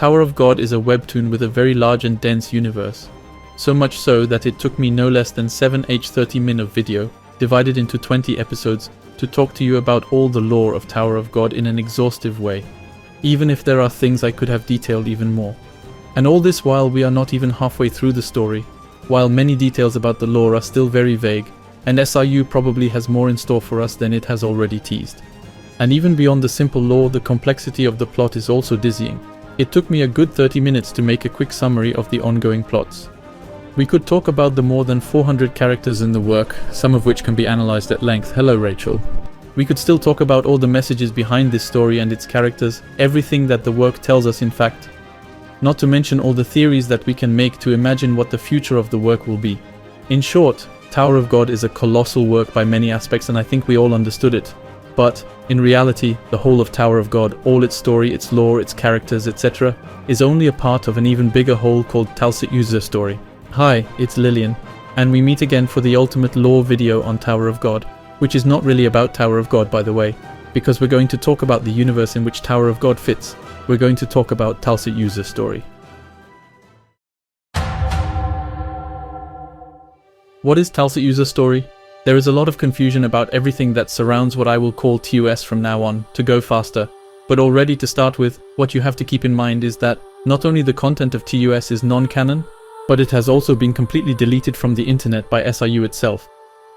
Tower of God is a webtoon with a very large and dense universe. So much so that it took me no less than 7h30 min of video, divided into 20 episodes, to talk to you about all the lore of Tower of God in an exhaustive way, even if there are things I could have detailed even more. And all this while we are not even halfway through the story, while many details about the lore are still very vague, and SIU probably has more in store for us than it has already teased. And even beyond the simple lore, the complexity of the plot is also dizzying. It took me a good 30 minutes to make a quick summary of the ongoing plots. We could talk about the more than 400 characters in the work, some of which can be analyzed at length. Hello, Rachel. We could still talk about all the messages behind this story and its characters, everything that the work tells us in fact. Not to mention all the theories that we can make to imagine what the future of the work will be. In short, Tower of God is a colossal work by many aspects, and I think we all understood it. But, in reality, the whole of Tower of God, all its story, its lore, its characters, etc., is only a part of an even bigger whole called TALSE User story. Hi, it's Lilian, and we meet again for the ultimate lore video on Tower of God, which is not really about Tower of God, by the way, because we're going to talk about the universe in which Tower of God fits. We're going to talk about TALSE User story. What is TALSE User story? There is a lot of confusion about everything that surrounds what I will call TUS from now on, to go faster. But already to start with, what you have to keep in mind is that not only the content of TUS is non-canon, but it has also been completely deleted from the internet by SIU itself,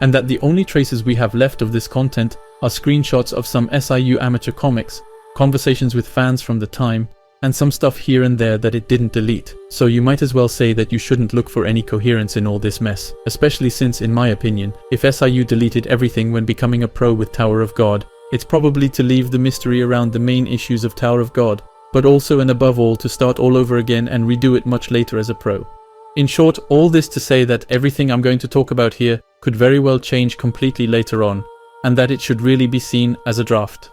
and that the only traces we have left of this content are screenshots of some SIU amateur comics, conversations with fans from the time, and some stuff here and there that it didn't delete. So you might as well say that you shouldn't look for any coherence in all this mess, especially since, in my opinion, if SIU deleted everything when becoming a pro with Tower of God, it's probably to leave the mystery around the main issues of Tower of God, but also and above all to start all over again and redo it much later as a pro. In short, all this to say that everything I'm going to talk about here could very well change completely later on, and that it should really be seen as a draft.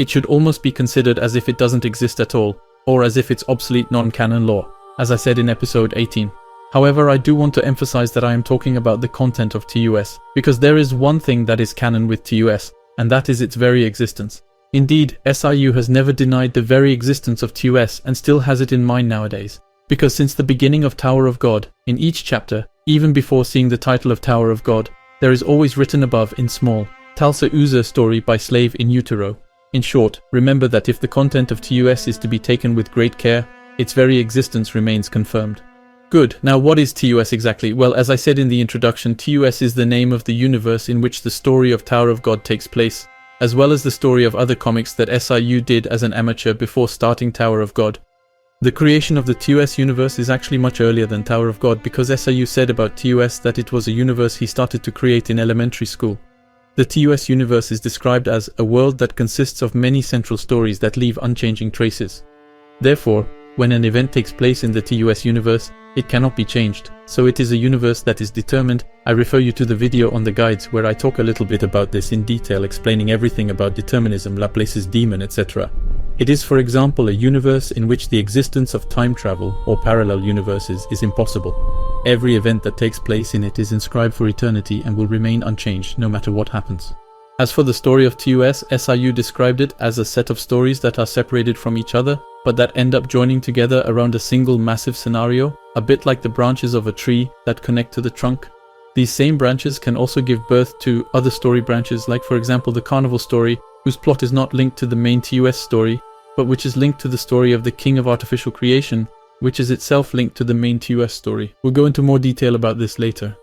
It should almost be considered as if it doesn't exist at all, or as if it's obsolete non-canon lore, as I said in episode 18. However, I do want to emphasize that I am talking about the content of TUS, because there is one thing that is canon with TUS, and that is its very existence. Indeed, SIU has never denied the very existence of TUS and still has it in mind nowadays. Because since the beginning of Tower of God, in each chapter, even before seeing the title of Tower of God, there is always written above in small, TALSE UZER story by slave in utero. In short, remember that if the content of TUS is to be taken with great care, its very existence remains confirmed. Good, now what is TUS exactly? Well, as I said in the introduction, TUS is the name of the universe in which the story of Tower of God takes place, as well as the story of other comics that SIU did as an amateur before starting Tower of God. The creation of the TUS universe is actually much earlier than Tower of God, because SIU said about TUS that it was a universe he started to create in elementary school. The TUS universe is described as a world that consists of many central stories that leave unchanging traces. Therefore, when an event takes place in the TUS universe, it cannot be changed, so it is a universe that is determined. I refer you to the video on the guides where I talk a little bit about this in detail, explaining everything about determinism, Laplace's demon, etc. It is, for example, a universe in which the existence of time travel or parallel universes is impossible. Every event that takes place in it is inscribed for eternity and will remain unchanged no matter what happens. As for the story of TUS, SIU described it as a set of stories that are separated from each other, but that end up joining together around a single massive scenario, a bit like the branches of a tree that connect to the trunk. These same branches can also give birth to other story branches, like for example the Carnival story, whose plot is not linked to the main TUS story, but which is linked to the story of the King of Artificial Creation, which is itself linked to the main TUS story. We'll go into more detail about this later.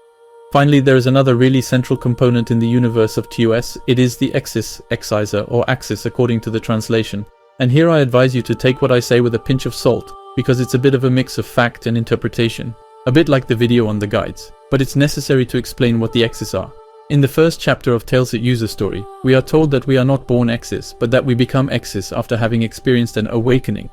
Finally, there is another really central component in the universe of TUS. It is the exciser, or axis according to the translation. And here I advise you to take what I say with a pinch of salt, because it's a bit of a mix of fact and interpretation, a bit like the video on the guides, but it's necessary to explain what the axes are. In the first chapter of Tailse User story, we are told that we are not born X's, but that we become X's after having experienced an awakening.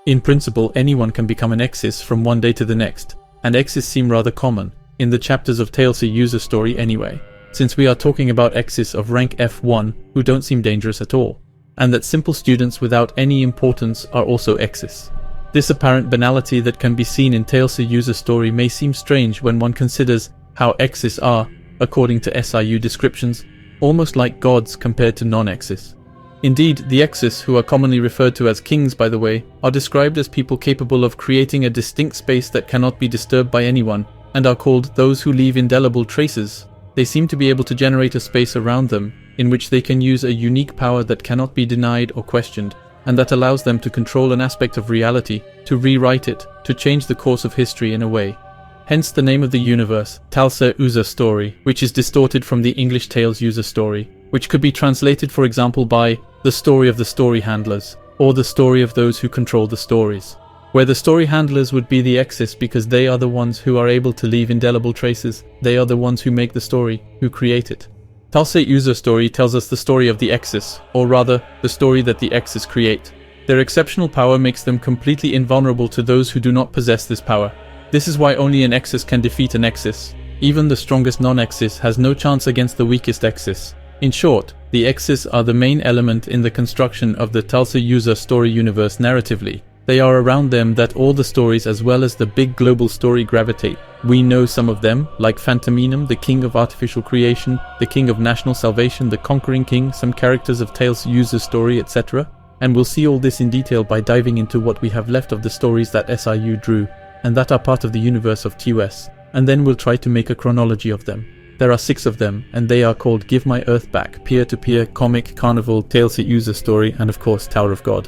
In principle, anyone can become an X's from one day to the next, and X's seem rather common, in the chapters of Tailse User story anyway, since we are talking about X's of rank F1 who don't seem dangerous at all, and that simple students without any importance are also X's. This apparent banality that can be seen in Tailse User story may seem strange when one considers how X's are, according to SIU descriptions, almost like gods compared to non-X's. Indeed, the Exes, who are commonly referred to as kings by the way, are described as people capable of creating a distinct space that cannot be disturbed by anyone, and are called those who leave indelible traces. They seem to be able to generate a space around them, in which they can use a unique power that cannot be denied or questioned, and that allows them to control an aspect of reality, to rewrite it, to change the course of history in a way. Hence the name of the universe, TALSE UZER story, which is distorted from the English Tailse user story, which could be translated for example by the story of the story handlers, or the story of those who control the stories, where the story handlers would be the Exes because they are the ones who are able to leave indelible traces, they are the ones who make the story, who create it. TALSE UZER story tells us the story of the Exes, or rather, the story that the Exes create. Their exceptional power makes them completely invulnerable to those who do not possess this power. This is why only an Exes can defeat an Exes. Even the strongest non-Exes has no chance against the weakest Exes. In short, the Exes are the main element in the construction of the TALSE UZER story universe narratively. They are around them that all the stories as well as the big global story gravitate. We know some of them, like Phantominum, the king of artificial creation, the king of national salvation, the conquering king, some characters of TALSE UZER story, etc. And we'll see all this in detail by diving into what we have left of the stories that SIU drew, and that are part of the universe of TUS, and then we'll try to make a chronology of them. There are 6 of them, and they are called Give My Earth Back, Peer-to-Peer, Comic, Carnival, TALSE UZER story, and of course Tower of God.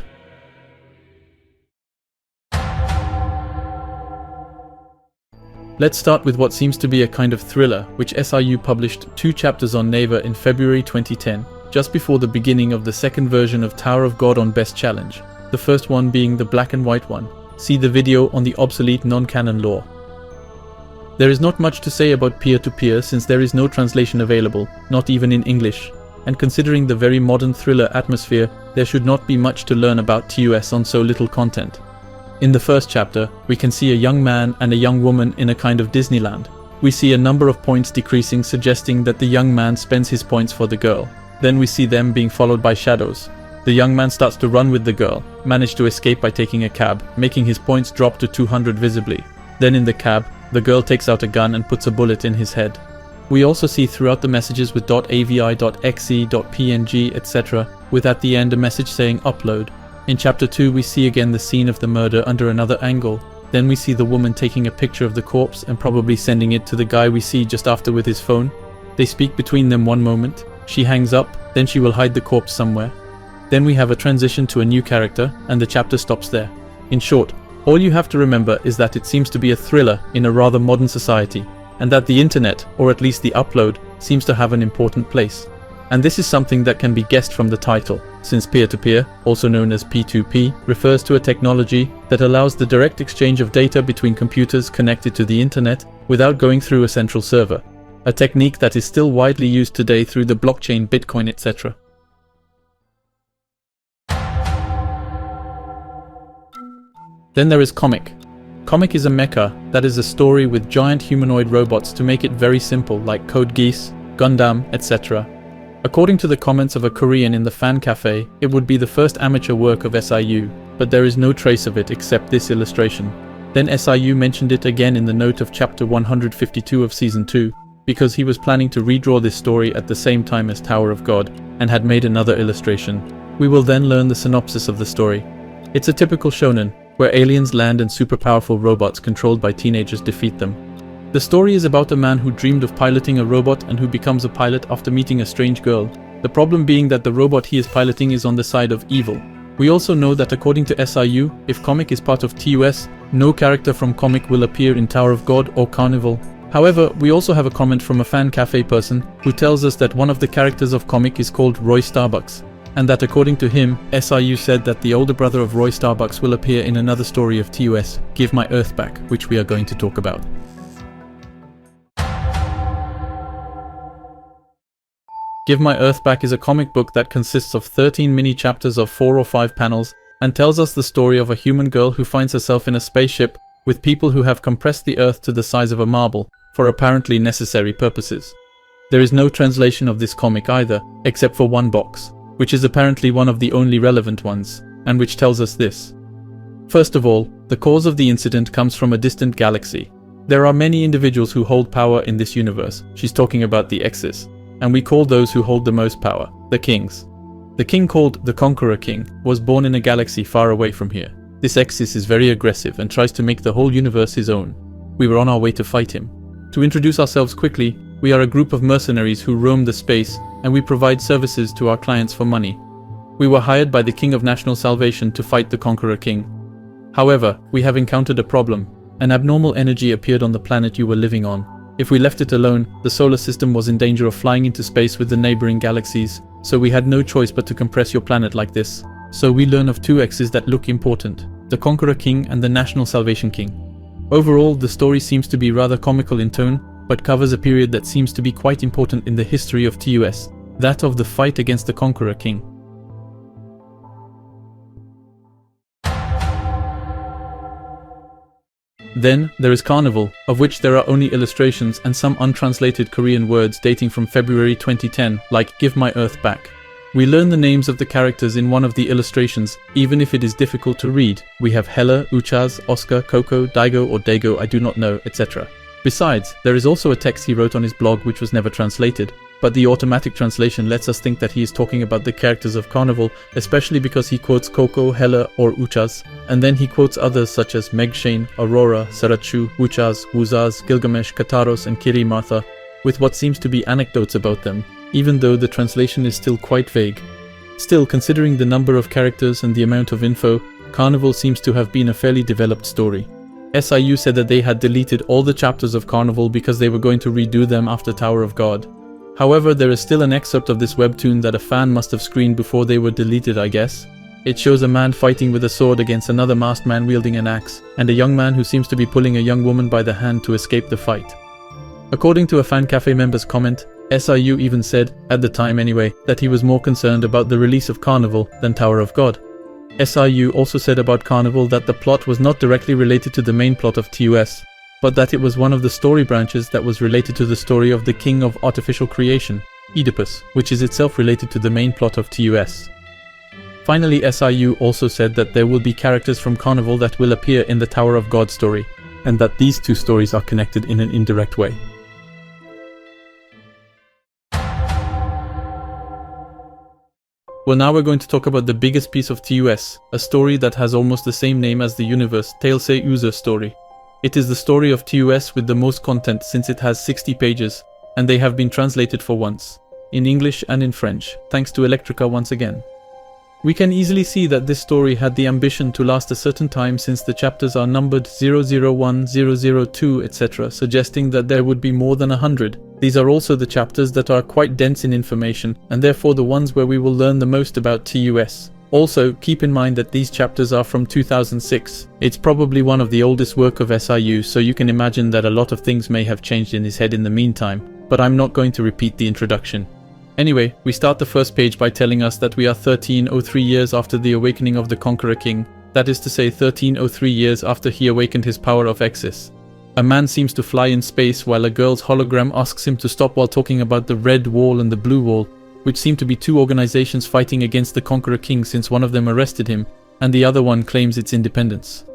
Let's start with what seems to be a kind of thriller, which SIU published 2 chapters on Naver in February 2010, just before the beginning of the second version of Tower of God on Best Challenge, the first one being the black and white one. See the video on the obsolete non-canon lore. There is not much to say about peer-to-peer since there is no translation available, not even in English, and considering the very modern thriller atmosphere, there should not be much to learn about TUS on so little content. In the first chapter, we can see a young man and a young woman in a kind of Disneyland. We see a number of points decreasing, suggesting that the young man spends his points for the girl. Then we see them being followed by shadows. The young man starts to run with the girl, managed to escape by taking a cab, making his points drop to 200 visibly. Then in the cab, the girl takes out a gun and puts a bullet in his head. We also see throughout the messages with .avi, .xe, .png, etc., with at the end a message saying upload. In chapter 2 we see again the scene of the murder under another angle. Then we see the woman taking a picture of the corpse and probably sending it to the guy we see just after with his phone. They speak between them one moment. She hangs up, then she will hide the corpse somewhere. Then we have a transition to a new character, and the chapter stops there. In short, all you have to remember is that it seems to be a thriller in a rather modern society, and that the internet, or at least the upload, seems to have an important place. And this is something that can be guessed from the title, since peer-to-peer, also known as P2P, refers to a technology that allows the direct exchange of data between computers connected to the internet without going through a central server, a technique that is still widely used today through the blockchain, Bitcoin, etc. Then there is Comic. Comic is a mecha, that is a story with giant humanoid robots to make it very simple, like Code Geass, Gundam, etc. According to the comments of a Korean in the fan cafe, it would be the first amateur work of SIU, but there is no trace of it except this illustration. Then SIU mentioned it again in the note of chapter 152 of season 2, because he was planning to redraw this story at the same time as Tower of God, and had made another illustration. We will then learn the synopsis of the story. It's a typical shonen, where aliens land and super powerful robots controlled by teenagers defeat them. The story is about a man who dreamed of piloting a robot and who becomes a pilot after meeting a strange girl, the problem being that the robot he is piloting is on the side of evil. We also know that according to SIU, if Comic is part of TUS, no character from Comic will appear in Tower of God or Carnival. However, we also have a comment from a fan cafe person who tells us that one of the characters of Comic is called Roy Starbucks, and that according to him, SIU said that the older brother of Roy Starbucks will appear in another story of TUS, Give My Earth Back, which we are going to talk about. Give My Earth Back is a comic book that consists of 13 mini chapters of 4 or 5 panels and tells us the story of a human girl who finds herself in a spaceship with people who have compressed the Earth to the size of a marble for apparently necessary purposes. There is no translation of this comic either, except for one box, which is apparently one of the only relevant ones, and which tells us this. First of all, the cause of the incident comes from a distant galaxy. There are many individuals who hold power in this universe. She's talking about the Exes. And we call those who hold the most power, the kings. The king called the Conqueror King was born in a galaxy far away from here. This Exis is very aggressive and tries to make the whole universe his own. We were on our way to fight him. To introduce ourselves quickly, we are a group of mercenaries who roam the space, and we provide services to our clients for money. We were hired by the King of National Salvation to fight the Conqueror King. However, we have encountered a problem. An abnormal energy appeared on the planet you were living on. If we left it alone, the solar system was in danger of flying into space with the neighboring galaxies, so we had no choice but to compress your planet like this. So we learn of two X's that look important: the Conqueror King and the National Salvation King. Overall, the story seems to be rather comical in tone, but covers a period that seems to be quite important in the history of TUS, that of the fight against the Conqueror King. Then, there is Carnival, of which there are only illustrations and some untranslated Korean words dating from February 2010, like "Give my Earth back." We learn the names of the characters in one of the illustrations, even if it is difficult to read. We have Hella, Uchaz, Oscar, Coco, Daigo or Dago, I do not know, etc. Besides, there is also a text he wrote on his blog which was never translated, but the automatic translation lets us think that he is talking about the characters of Carnival, especially because he quotes Coco, Hella or Uchaz, and then he quotes others such as Megshane, Aurora, Sarachu, Uchaz, Wuzaz, Gilgamesh, Kataros and Kiri Martha, with what seems to be anecdotes about them, even though the translation is still quite vague. Still, considering the number of characters and the amount of info, Carnival seems to have been a fairly developed story. SIU said that they had deleted all the chapters of Carnival because they were going to redo them after Tower of God. However, there is still an excerpt of this webtoon that a fan must have screened before they were deleted, I guess. It shows a man fighting with a sword against another masked man wielding an axe, and a young man who seems to be pulling a young woman by the hand to escape the fight. According to a fan cafe member's comment, SIU even said, at the time anyway, that he was more concerned about the release of Carnival than Tower of God. SIU also said about Carnival that the plot was not directly related to the main plot of TUS, but that it was one of the story branches that was related to the story of the King of Artificial Creation, Oedipus, which is itself related to the main plot of TUS. Finally, SIU also said that there will be characters from Carnival that will appear in the Tower of God story, and that these two stories are connected in an indirect way. Well, now we're going to talk about the biggest piece of TUS, a story that has almost the same name as the universe, Tailse User story. It is the story of TUS with the most content since it has 60 pages, and they have been translated for once, in English and in French, thanks to Electrica once again. We can easily see that this story had the ambition to last a certain time since the chapters are numbered 001, 002, etc., suggesting that there would be more than 100. These are also the chapters that are quite dense in information, and therefore the ones where we will learn the most about TUS. Also, keep in mind that these chapters are from 2006. It's probably one of the oldest work of SIU, so you can imagine that a lot of things may have changed in his head in the meantime, but I'm not going to repeat the introduction. Anyway, we start the first page by telling us that we are 1303 years after the awakening of the Conqueror King, that is to say 1303 years after he awakened his power of Exis. A man seems to fly in space while a girl's hologram asks him to stop while talking about the Red Wall and the Blue Wall, which seem to be two organizations fighting against the Conqueror King since one of them arrested him, and the other one claims its independence.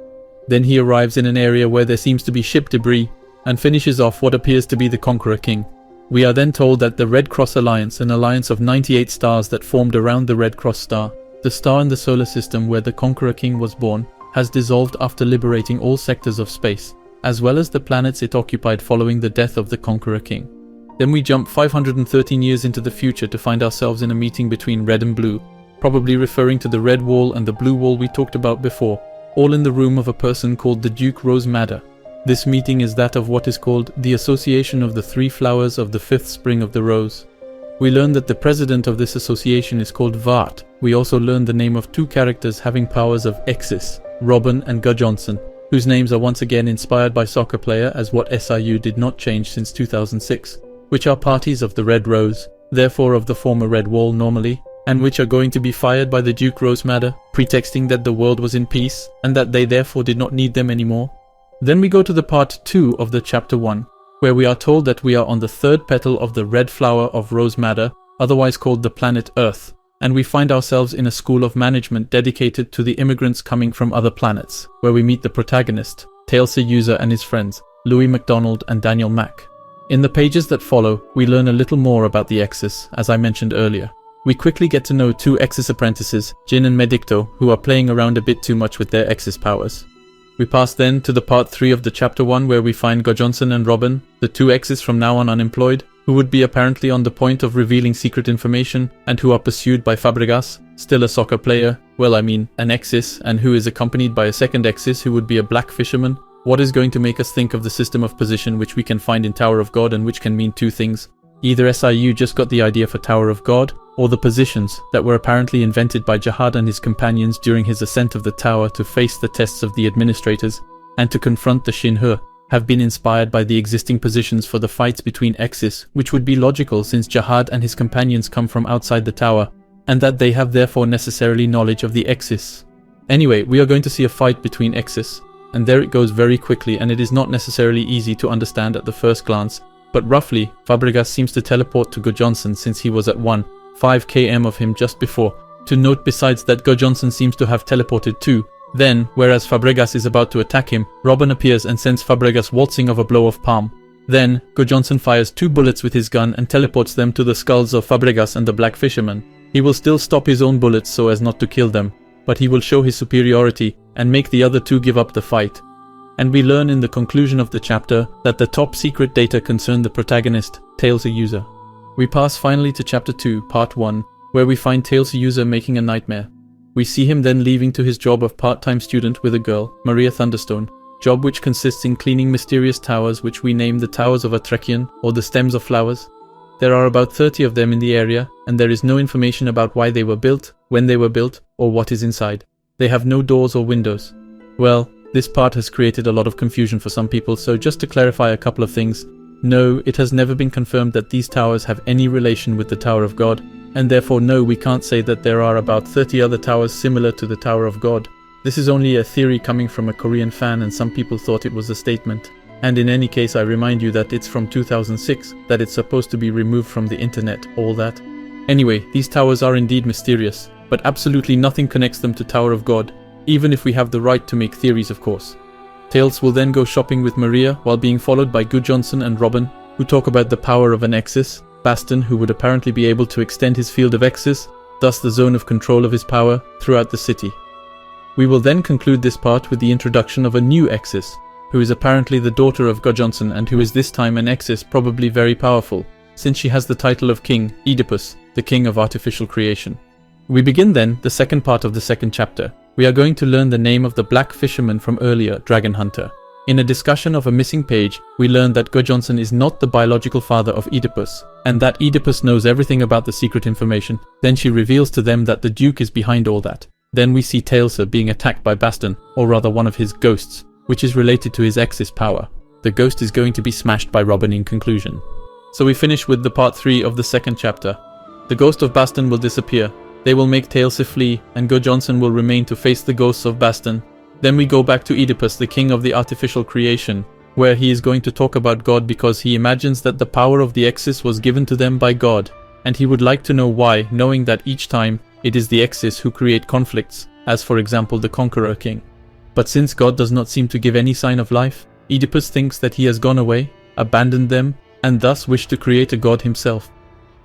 Then he arrives in an area where there seems to be ship debris, and finishes off what appears to be the Conqueror King. We are then told that the Red Cross Alliance, an alliance of 98 stars that formed around the Red Cross star, the star in the solar system where the Conqueror King was born, has dissolved after liberating all sectors of space, as well as the planets it occupied following the death of the Conqueror King. Then we jump 513 years into the future to find ourselves in a meeting between Red and Blue, probably referring to the Red Wall and the Blue Wall we talked about before, all in the room of a person called the Duke Rose Madder. This meeting is that of what is called the Association of the Three Flowers of the Fifth Spring of the Rose. We learn that the president of this association is called Vart. We also learn the name of two characters having powers of Exis, Robin and Gur Johnson, whose names are once again inspired by soccer player as what SIU did not change since 2006, which are parties of the Red Rose, therefore of the former Red Wall normally, and which are going to be fired by the Duke Rose Madder, pretexting that the world was in peace and that they therefore did not need them anymore. Then we go to the part 2 of the chapter 1, where we are told that we are on the third petal of the red flower of Rose Madder, otherwise called the planet Earth, and we find ourselves in a school of management dedicated to the immigrants coming from other planets, where we meet the protagonist, Tailse Uzer and his friends, Louis MacDonald and Daniel Mack. In the pages that follow, we learn a little more about the Exis, as I mentioned earlier. we quickly get to know two Exis apprentices, Jin and Medicto, who are playing around a bit too much with their Exis powers. We pass then to the part 3 of the chapter 1 where we find Gojohnson and Robin, the two Exis from now on unemployed, who would be apparently on the point of revealing secret information and who are pursued by Fabregas, still a soccer player, well I mean an Exis, and who is accompanied by a second Exis who would be a black fisherman. What is going to make us think of the system of position which we can find in Tower of God and which can mean two things. Either SIU just got the idea for Tower of God, or the positions that were apparently invented by Jihad and his companions during his ascent of the tower to face the tests of the administrators and to confront the Shinhe, have been inspired by the existing positions for the fights between Exis, which would be logical since Jihad and his companions come from outside the tower, and that they have therefore necessarily knowledge of the Exis. Anyway, we are going to see a fight between Exis, and there it goes very quickly, and it is not necessarily easy to understand at the first glance, but roughly, Fabregas seems to teleport to Gojohnson since he was at 5 km of him just before. To note besides that Gojohnson seems to have teleported too. Then, whereas Fabregas is about to attack him, Robin appears and sends Fabregas waltzing of a blow of palm. Then, Gojohnson fires 2 bullets with his gun and teleports them to the skulls of Fabregas and the black fisherman. He will still stop his own bullets so as not to kill them, but he will show his superiority and make the other 2 give up the fight. And we learn in the conclusion of the chapter that the top secret data concern the protagonist, Tailse Uzer. We pass finally to chapter 2, part 1, where we find Tailse Uzer making a nightmare. We see him then leaving to his job of part-time student with a girl, Maria Thunderstone, job which consists in cleaning mysterious towers which we name the Towers of Atrekion or the Stems of Flowers. There are about 30 of them in the area, and there is no information about why they were built, when they were built, or what is inside. They have no doors or windows. Well, this part has created a lot of confusion for some people, so just to clarify a couple of things. No, it has never been confirmed that these towers have any relation with the Tower of God, and therefore no, we can't say that there are about 30 other towers similar to the Tower of God. This is only a theory coming from a Korean fan, and some people thought it was a statement. And in any case, I remind you that it's from 2006, that it's supposed to be removed from the internet, all that. Anyway, these towers are indeed mysterious, but absolutely nothing connects them to Tower of God, even if we have the right to make theories, of course. Tailse will then go shopping with Maria while being followed by Gojohnson and Robin, who talk about the power of an Exis, Baston, who would apparently be able to extend his field of Exis, thus the zone of control of his power, throughout the city. We will then conclude this part with the introduction of a new Exis, who is apparently the daughter of Gojohnson and who is this time an Exis probably very powerful, since she has the title of King, Oedipus, the king of artificial creation. We begin then the second part of the second chapter. We are going to learn the name of the black fisherman from earlier, Dragon Hunter. In a discussion of a missing page, we learn that Gojohnson is not the biological father of Oedipus, and that Oedipus knows everything about the secret information. Then she reveals to them that the Duke is behind all that. Then we see Tailse being attacked by Baston, or rather one of his ghosts, which is related to his Exis power. The ghost is going to be smashed by Robin in conclusion. So we finish with the part 3 of the second chapter. The ghost of Baston will disappear. They will make Tailse flee, and Gojohnson will remain to face the ghosts of Baston. Then we go back to Oedipus, the king of the artificial creation, where he is going to talk about God because he imagines that the power of the Exis was given to them by God, and he would like to know why, knowing that each time it is the Exis who create conflicts, as for example the Conqueror King. But since God does not seem to give any sign of life, Oedipus thinks that he has gone away, abandoned them, and thus wished to create a god himself.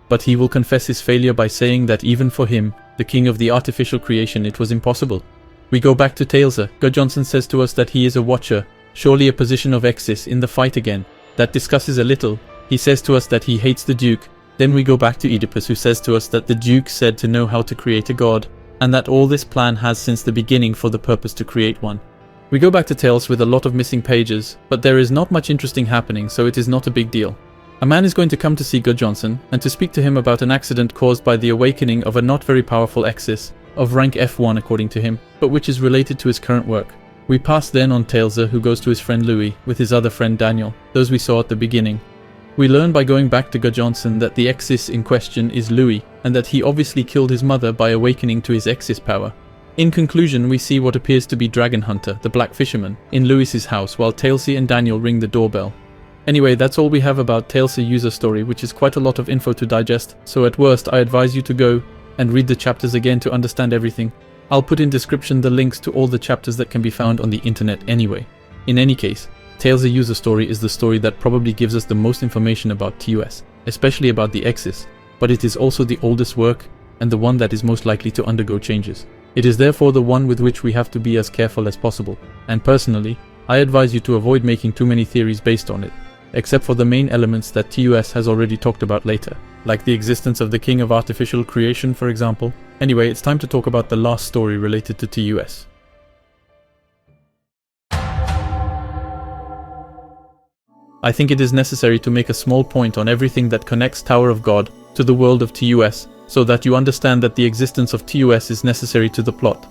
But he will confess his failure by saying that even for him, the king of the artificial creation, it was impossible. We go back to Tailse. Gojohnson says to us that he is a watcher, surely a position of Exis in the fight again. That discusses a little. He says to us that he hates the Duke. Then we go back to Oedipus, who says to us that the Duke said to know how to create a god, and that all this plan has since the beginning for the purpose to create one. We go back to Tailse with a lot of missing pages, but there is not much interesting happening, so it is not a big deal. A man is going to come to see Gojohnson and to speak to him about an accident caused by the awakening of a not very powerful Exis, of rank F1 according to him, but which is related to his current work. We pass then on Tailse, who goes to his friend Louis with his other friend Daniel, those we saw at the beginning. We learn by going back to Gojohnson that the Exis in question is Louis, and that he obviously killed his mother by awakening to his Exis power. In conclusion, we see what appears to be Dragon Hunter, the black fisherman, in Louis's house while Tailse and Daniel ring the doorbell. Anyway, that's all we have about Tailse User story, which is quite a lot of info to digest, so at worst I advise you to go and read the chapters again to understand everything. I'll put in description the links to all the chapters that can be found on the internet anyway. In any case, Tailse User story is the story that probably gives us the most information about TUS, especially about the Exis, but it is also the oldest work, and the one that is most likely to undergo changes. It is therefore the one with which we have to be as careful as possible, and personally, I advise you to avoid making too many theories based on it, except for the main elements that TUS has already talked about later, like the existence of the king of artificial creation, for example. Anyway, it's time to talk about the last story related to TUS. I think it is necessary to make a small point on everything that connects Tower of God to the world of TUS, so that you understand that the existence of TUS is necessary to the plot.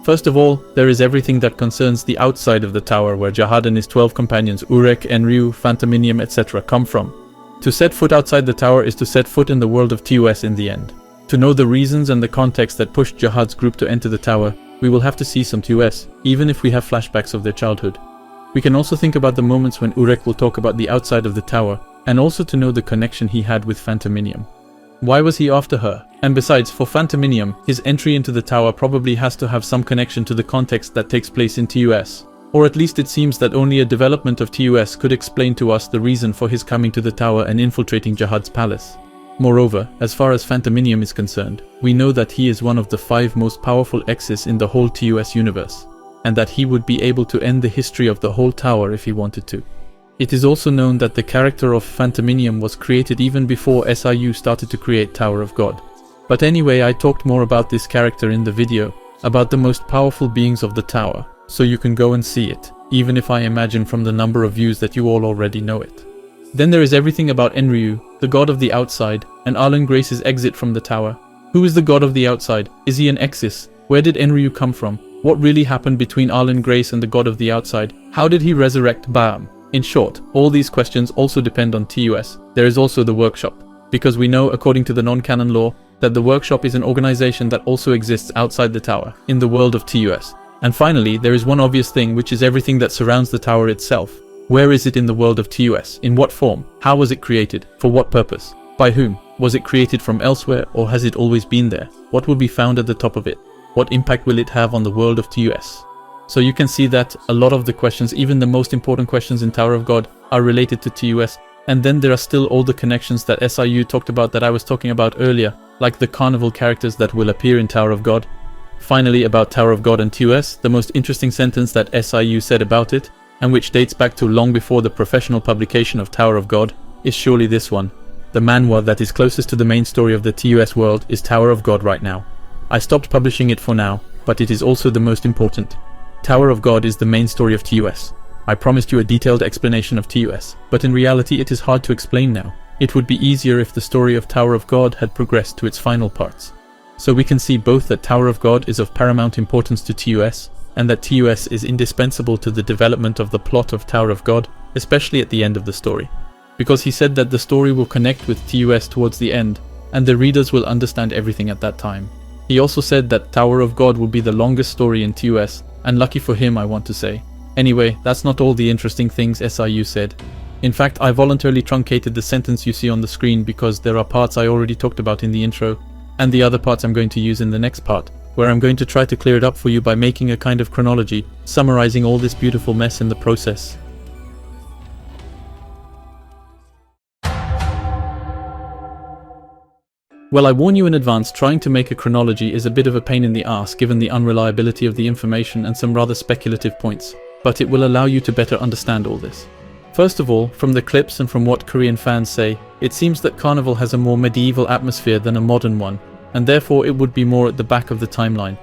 First of all, there is everything that concerns the outside of the tower, where Jahad and his 12 companions Urek, Enryu, Phantominium, etc. come from. To set foot outside the tower is to set foot in the world of TUS in the end. To know the reasons and the context that pushed Jahad's group to enter the tower, we will have to see some TUS, even if we have flashbacks of their childhood. We can also think about the moments when Urek will talk about the outside of the tower, and also to know the connection he had with Phantominium. Why was he after her? And besides, for Phantominium, his entry into the tower probably has to have some connection to the context that takes place in TUS. Or at least it seems that only a development of TUS could explain to us the reason for his coming to the tower and infiltrating Jahad's palace. Moreover, as far as Phantominium is concerned, we know that he is one of the 5 most powerful X's in the whole TUS universe, and that he would be able to end the history of the whole tower if he wanted to. It is also known that the character of Phantominium was created even before SIU started to create Tower of God. But anyway, I talked more about this character in the video, about the most powerful beings of the tower, so you can go and see it, even if I imagine from the number of views that you all already know it. Then there is everything about Enryu, the god of the outside, and Arlen Grace's exit from the tower. Who is the god of the outside? Is he an Exis? Where did Enryu come from? What really happened between Arlen Grace and the god of the outside? How did he resurrect Baam? In short, all these questions also depend on TUS. There is also the workshop, because we know, according to the non-canon lore, that the workshop is an organization that also exists outside the tower, in the world of TUS. And finally, there is one obvious thing, which is everything that surrounds the tower itself. Where is it in the world of TUS? In what form? How was it created? For what purpose? By whom? Was it created from elsewhere, or has it always been there? What will be found at the top of it? What impact will it have on the world of TUS? So you can see that a lot of the questions, even the most important questions in Tower of God, are related to TUS. And then there are still all the connections that SIU talked about that I was talking about earlier, like the Carnival characters that will appear in Tower of God. Finally, about Tower of God and TUS, the most interesting sentence that SIU said about it, and which dates back to long before the professional publication of Tower of God, is surely this one. The manhwa that is closest to the main story of the TUS world is Tower of God right now. I stopped publishing it for now, but it is also the most important. Tower of God is the main story of TUS. I promised you a detailed explanation of TUS, but in reality it is hard to explain now. It would be easier if the story of Tower of God had progressed to its final parts. So we can see both that Tower of God is of paramount importance to TUS, and that TUS is indispensable to the development of the plot of Tower of God, especially at the end of the story. Because he said that the story will connect with TUS towards the end, and the readers will understand everything at that time. He also said that Tower of God will be the longest story in TUS, and lucky for him, I want to say. Anyway, that's not all the interesting things SIU said. In fact, I voluntarily truncated the sentence you see on the screen because there are parts I already talked about in the intro, and the other parts I'm going to use in the next part, where I'm going to try to clear it up for you by making a kind of chronology, summarizing all this beautiful mess in the process. Well, I warn you in advance, trying to make a chronology is a bit of a pain in the ass given the unreliability of the information and some rather speculative points, but it will allow you to better understand all this. First of all, from the clips and from what Korean fans say, it seems that Carnival has a more medieval atmosphere than a modern one, and therefore it would be more at the back of the timeline.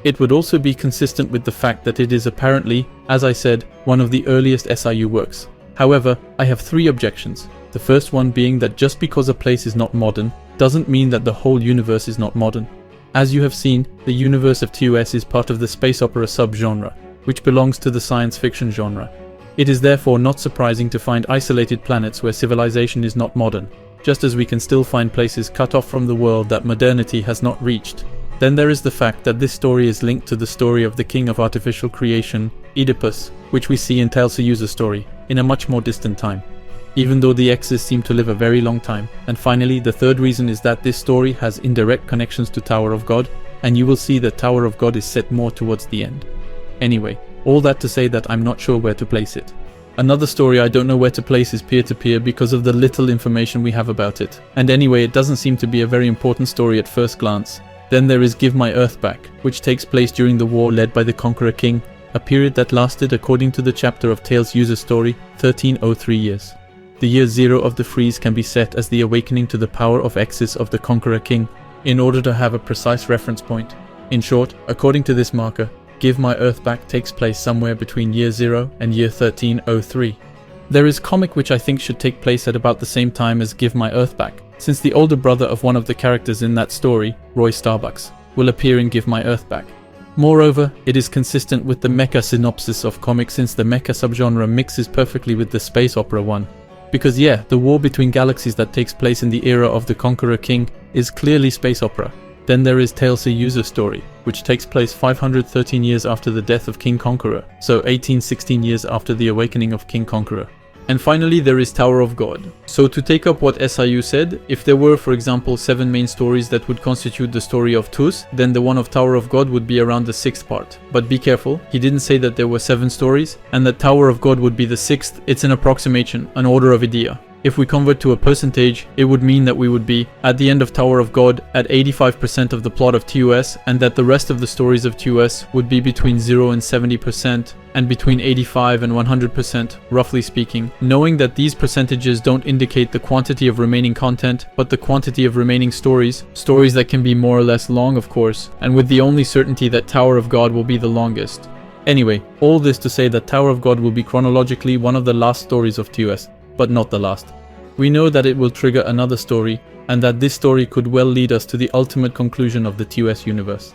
It would also be consistent with the fact that it is apparently, as I said, one of the earliest SIU works. However, I have 3 objections. The first one being that just because a place is not modern, doesn't mean that the whole universe is not modern. As you have seen, the universe of TUS is part of the space opera subgenre, which belongs to the science fiction genre. It is therefore not surprising to find isolated planets where civilization is not modern, just as we can still find places cut off from the world that modernity has not reached. Then there is the fact that this story is linked to the story of the king of artificial creation, Oedipus, which we see in TALSE UZER story, in a much more distant time, even though the X's seem to live a very long time. And finally, the third reason is that this story has indirect connections to Tower of God, and you will see that Tower of God is set more towards the end. Anyway, all that to say that I'm not sure where to place it. Another story I don't know where to place is Peer-to-Peer because of the little information we have about it. And anyway, it doesn't seem to be a very important story at first glance. Then there is Give My Earth Back, which takes place during the war led by the Conqueror King, a period that lasted, according to the chapter of TALSE user story, 1303 years. The year 0 of the freeze can be set as the awakening to the power of X's of the Conqueror King, in order to have a precise reference point. In short, according to this marker, Give My Earth Back takes place somewhere between year 0 and year 1303. There is comic which I think should take place at about the same time as Give My Earth Back, since the older brother of one of the characters in that story, Roy Starbucks, will appear in Give My Earth Back. Moreover, it is consistent with the mecha synopsis of comics since the mecha subgenre mixes perfectly with the space opera one. Because yeah, the war between galaxies that takes place in the era of the Conqueror King is clearly space opera. Then there is Tailse user story, which takes place 513 years after the death of King Conqueror, so 1816 years after the awakening of King Conqueror. And finally there is Tower of God. So to take up what SIU said, if there were for example 7 main stories that would constitute the story of TUS, then the one of Tower of God would be around the 6th part. But be careful, he didn't say that there were 7 stories, and that Tower of God would be the 6th, it's an approximation, an order of idea. If we convert to a percentage, it would mean that we would be, at the end of Tower of God, at 85% of the plot of TUS, and that the rest of the stories of TUS would be between 0 and 70%, and between 85 and 100%, roughly speaking, knowing that these percentages don't indicate the quantity of remaining content, but the quantity of remaining stories that can be more or less long of course, and with the only certainty that Tower of God will be the longest. Anyway, all this to say that Tower of God will be chronologically one of the last stories of TUS, but not the last. We know that it will trigger another story, and that this story could well lead us to the ultimate conclusion of the TUS universe.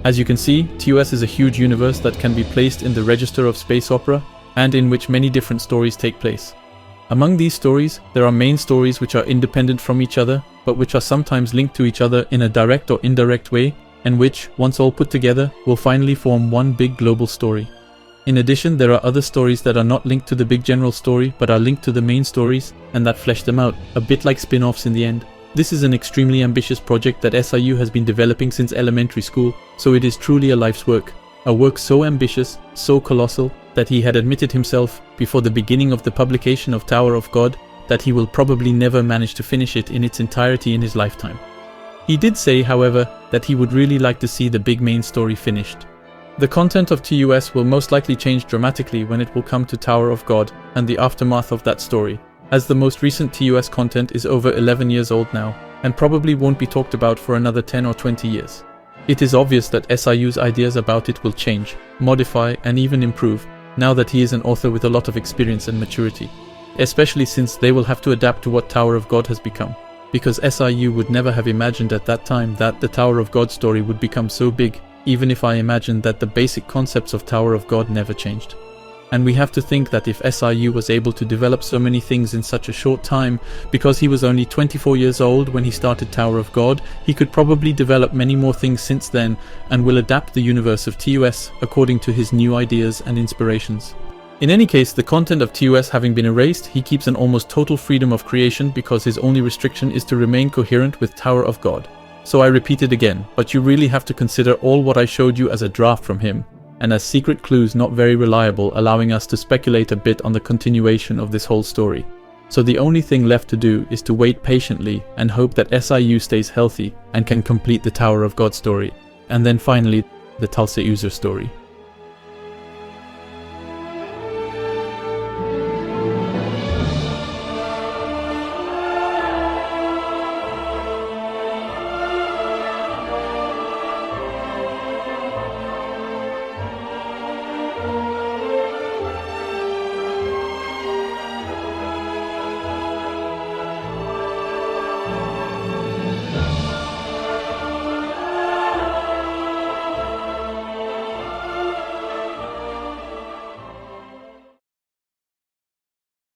As you can see, TUS is a huge universe that can be placed in the register of space opera, and in which many different stories take place. Among these stories, there are main stories which are independent from each other, but which are sometimes linked to each other in a direct or indirect way, and which, once all put together, will finally form one big global story. In addition, there are other stories that are not linked to the big general story, but are linked to the main stories, and that flesh them out, a bit like spin-offs in the end. This is an extremely ambitious project that SIU has been developing since elementary school, so it is truly a life's work. A work so ambitious, so colossal, that he had admitted himself, before the beginning of the publication of Tower of God, that he will probably never manage to finish it in its entirety in his lifetime. He did say, however, that he would really like to see the big main story finished. The content of TUS will most likely change dramatically when it will come to Tower of God and the aftermath of that story, as the most recent TUS content is over 11 years old now, and probably won't be talked about for another 10 or 20 years. It is obvious that SIU's ideas about it will change, modify, and even improve, now that he is an author with a lot of experience and maturity, especially since they will have to adapt to what Tower of God has become. Because SIU would never have imagined at that time that the Tower of God story would become so big, even if I imagined that the basic concepts of Tower of God never changed. And we have to think that if SIU was able to develop so many things in such a short time, because he was only 24 years old when he started Tower of God, he could probably develop many more things since then, and will adapt the universe of TUS according to his new ideas and inspirations. In any case, the content of TUS having been erased, he keeps an almost total freedom of creation because his only restriction is to remain coherent with Tower of God. So I repeat it again, but you really have to consider all what I showed you as a draft from him, and as secret clues not very reliable, allowing us to speculate a bit on the continuation of this whole story. So the only thing left to do is to wait patiently and hope that SIU stays healthy and can complete the Tower of God story, and then finally, the TALSE user story.